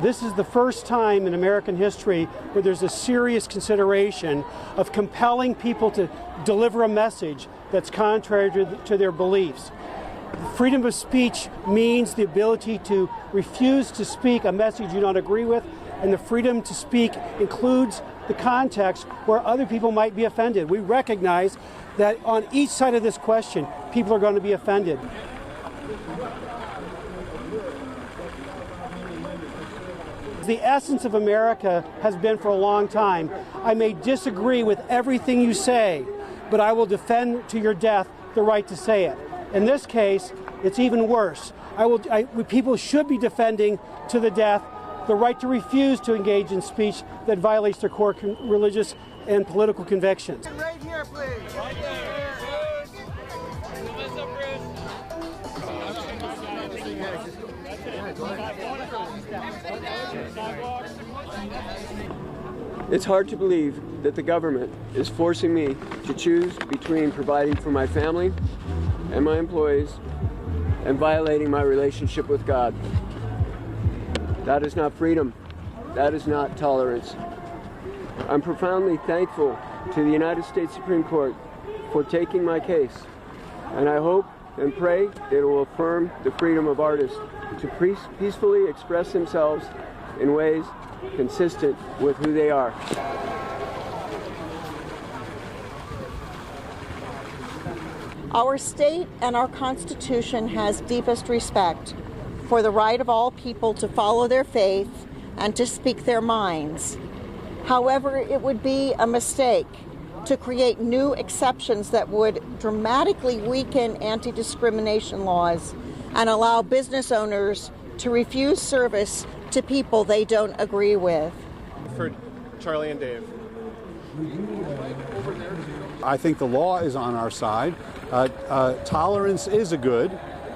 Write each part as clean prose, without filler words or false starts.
This is the first time in American history where there's a serious consideration of compelling people to deliver a message that's contrary to their beliefs. Freedom of speech means the ability to refuse to speak a message you don't agree with, and the freedom to speak includes the context where other people might be offended. We recognize that on each side of this question, people are going to be offended. The essence of America has been for a long time. I may disagree with everything you say, but I will defend to your death the right to say it. In this case, it's even worse. People should be defending to the death the right to refuse to engage in speech that violates their core religious and political convictions. Right here, please. Right there. It's hard to believe that the government is forcing me to choose between providing for my family and my employees and violating my relationship with God. That is not freedom. That is not tolerance. I'm profoundly thankful to the United States Supreme Court for taking my case, and I hope and pray it will affirm the freedom of artists to peacefully express themselves in ways consistent with who they are. Our state and our Constitution has deepest respect for the right of all people to follow their faith and to speak their minds. However, it would be a mistake to create new exceptions that would dramatically weaken anti-discrimination laws and allow business owners to refuse service to people they don't agree with. For Charlie and Dave. I think the law is on our side. Tolerance is a good,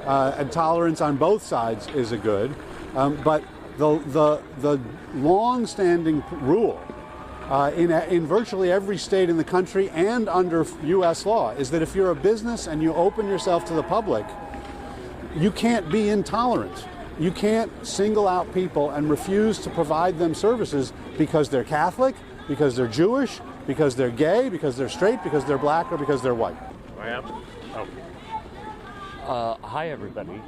and tolerance on both sides is a good. But the long-standing rule in virtually every state in the country and under U.S. law is that if you're a business and you open yourself to the public, you can't be intolerant. You can't single out people and refuse to provide them services because they're Catholic, because they're Jewish, because they're gay, because they're straight, because they're black, or because they're white. Hi, everybody.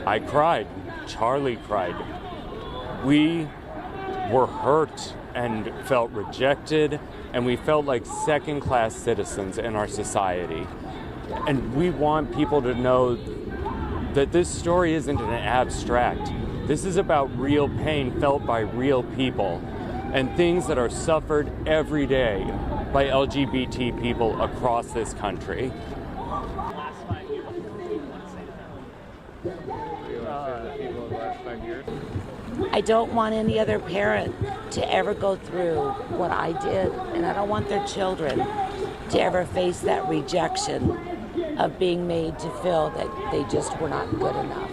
I cried. Charlie cried. We were hurt and felt rejected, and we felt like second-class citizens in our society. And we want people to know that this story isn't an abstract. This is about real pain felt by real people and things that are suffered every day by LGBT people across this country. I don't want any other parent to ever go through what I did, and I don't want their children to ever face that rejection of being made to feel that they just were not good enough.